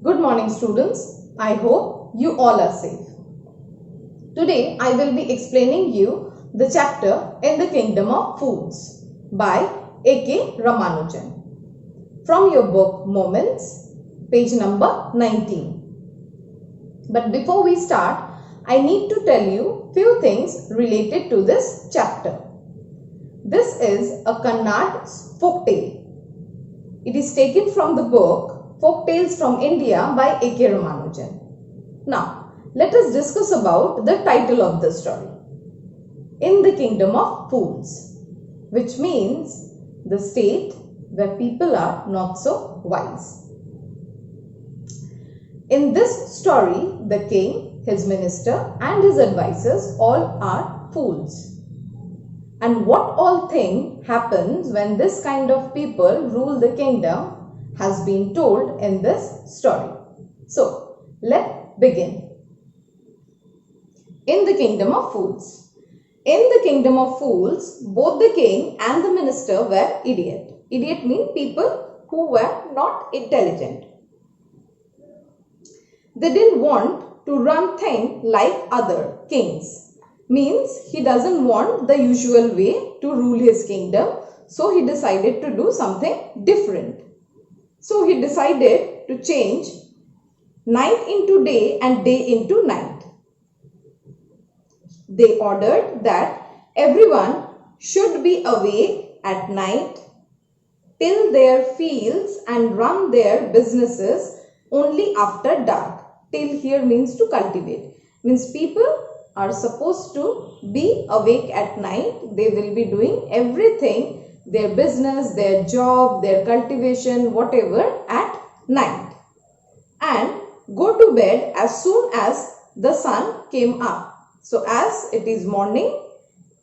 Good morning students. I hope you all are safe. Today I will be explaining you the chapter In the Kingdom of Fools by A.K. Ramanujan from your book Moments, page number 19. But before we start, I need to tell you few things related to this chapter. This is a Kannada folktale. It is taken from the book Folk Tales from India by A.K. Ramanujan. Now, let us discuss about the title of the story. In the Kingdom of Fools, which means the state where people are not so wise. In this story, the king, his minister and his advisors all are fools. And what all thing happens when this kind of people rule the kingdom has been told in this story. So, let's begin. In the Kingdom of Fools. In the Kingdom of Fools, both the king and the minister were idiot. Idiot means people who were not intelligent. They didn't want to run things like other kings. Means he doesn't want the usual way to rule his kingdom. So he decided to do something different. So he decided to change night into day and day into night. They ordered that everyone should be awake at night, till their fields and run their businesses only after dark. Till here means to cultivate. Means people are supposed to be awake at night. They will be doing everything, their business, their job, their cultivation, whatever at night. And go to bed as soon as the sun came up. So as it is morning,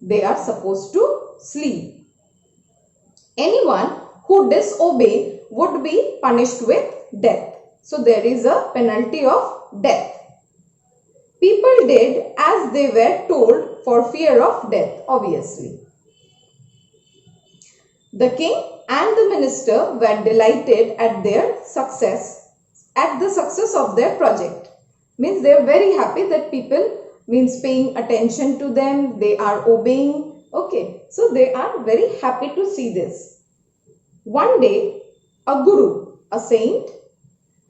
they are supposed to sleep. Anyone who disobey would be punished with death. So there is a penalty of death. People did as they were told for fear of death, obviously. The king and the minister were delighted at their success, at the success of their project. Means they are very happy that people means paying attention to them, they are obeying. Okay, so they are very happy to see this. One day, a guru, a saint,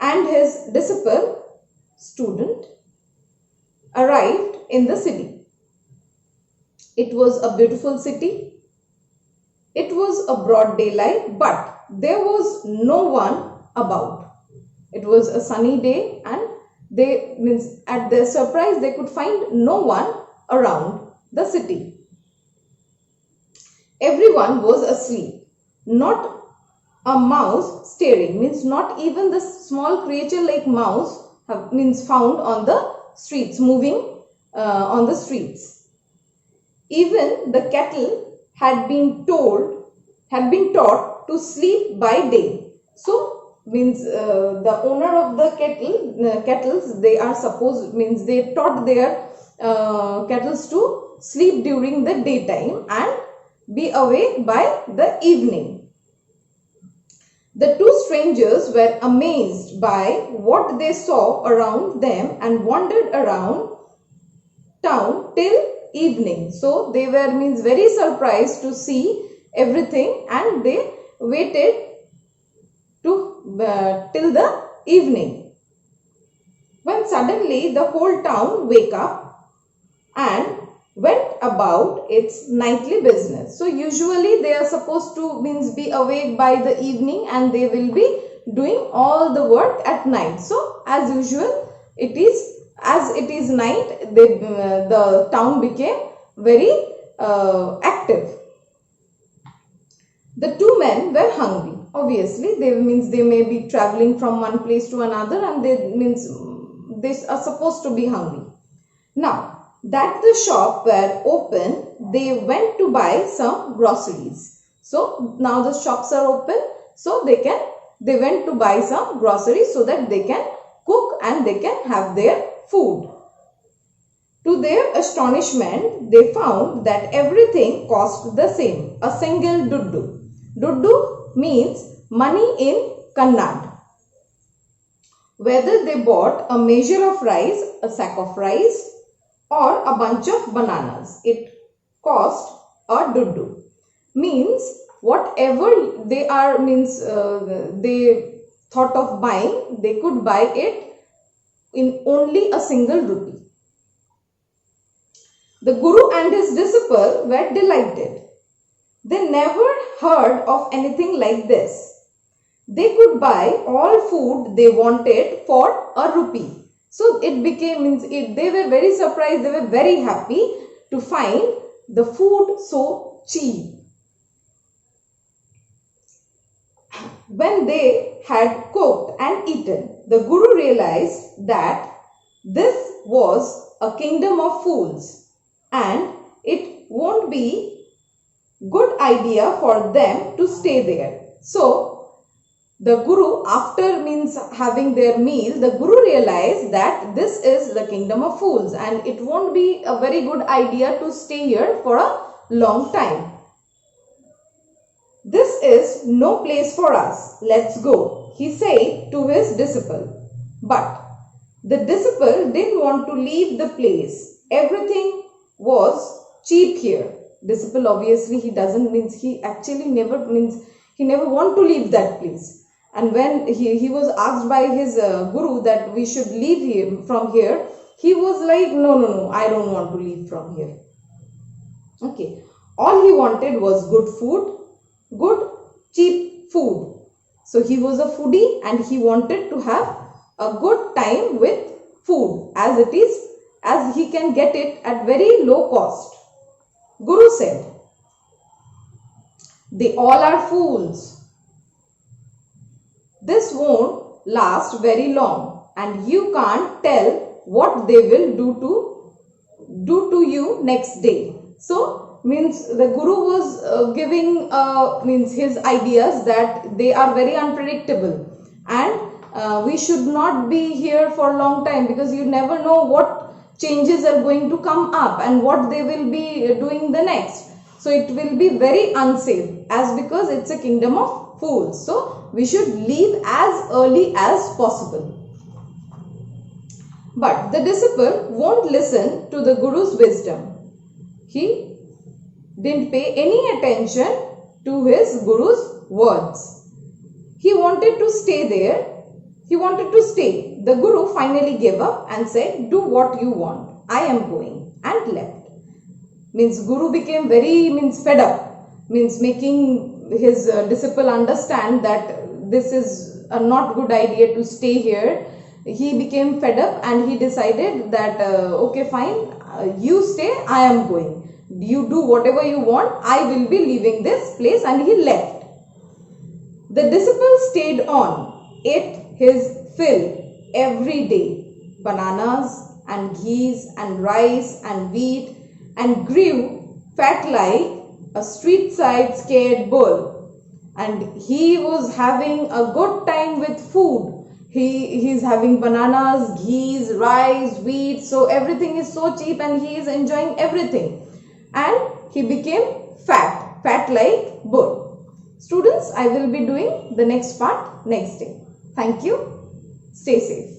and his disciple, student, arrived in the city. It was a beautiful city. It was a broad daylight, but there was no one about. It was a sunny day and they means at their surprise they could find no one around the city. Everyone was asleep. Not a mouse stirring, means not even the small creature like mouse means found on the streets, moving on the streets. Even the cattle had been taught to sleep by day. So means the owner of the kettles, they are supposed, means they taught their kettles to sleep during the daytime and be awake by the evening. The two strangers were amazed by what they saw around them and wandered around town till evening. So they were means very surprised to see everything and they waited to till the evening, when suddenly the whole town wake up and went about its nightly business. So usually they are supposed to means be awake by the evening and they will be doing all the work at night. So as usual, it is night, the town became very active. The two men were hungry. Obviously, they may be traveling from one place to another and they are supposed to be hungry. Now that the shop were open, they went to buy some groceries. So now the shops are open, so they went to buy some groceries so that they can cook and they can have their food. To their astonishment, they found that everything cost the same, a single duddu. Duddu means money in Kannada. whether they bought a measure of rice, a sack of rice, or a bunch of bananas. It cost a duddu. Means whatever they are, means they thought of buying, they could buy it in only a single rupee. The Guru and his disciple were delighted. They never heard of anything like this. They could buy all food they wanted for a rupee. So it became, means they were very surprised, they were very happy to find the food so cheap. When they had cooked and eaten, the Guru realized that this was a kingdom of fools and it won't be good idea for them to stay there. So the Guru, after means having their meal, the Guru realized that this is the kingdom of fools and it won't be a very good idea to stay here for a long time. This is no place for us. Let's go, he said to his disciple. But the disciple didn't want to leave the place. Everything was cheap here. Disciple, obviously he doesn't, means he actually never, means he never want to leave that place. And when he was asked by his Guru that we should leave him from here, he was like, no, I don't want to leave from here. Okay. All he wanted was good food, good cheap food. So he was a foodie and he wanted to have a good time with food as it is, as he can get it at very low cost. Guru said, they all are fools. This won't last very long and you can't tell what they will do to you next day. So means the Guru was giving means his ideas that they are very unpredictable and we should not be here for a long time because you never know what changes are going to come up and what they will be doing the next. So it will be very unsafe as because it's a kingdom of fools. So we should leave as early as possible. But the disciple won't listen to the Guru's wisdom. He didn't pay any attention to his Guru's words. He wanted to stay there. He wanted to stay. The Guru finally gave up and said, do what you want. I am going, and left. Means Guru became very, means fed up. Means making his disciple understand that this is a not good idea to stay here. He became fed up and he decided that okay, fine, you stay, I am going. You do whatever you want, I will be leaving this place, and he left. The disciple stayed on, ate his fill every day, bananas and ghees and rice and wheat, and grew fat like a street side scared bull. And he was having a good time with food. He's having bananas, ghees, rice, wheat. So everything is so cheap and he is enjoying everything. And he became fat like bull. Students, I will be doing the next part next day. Thank you. Stay safe.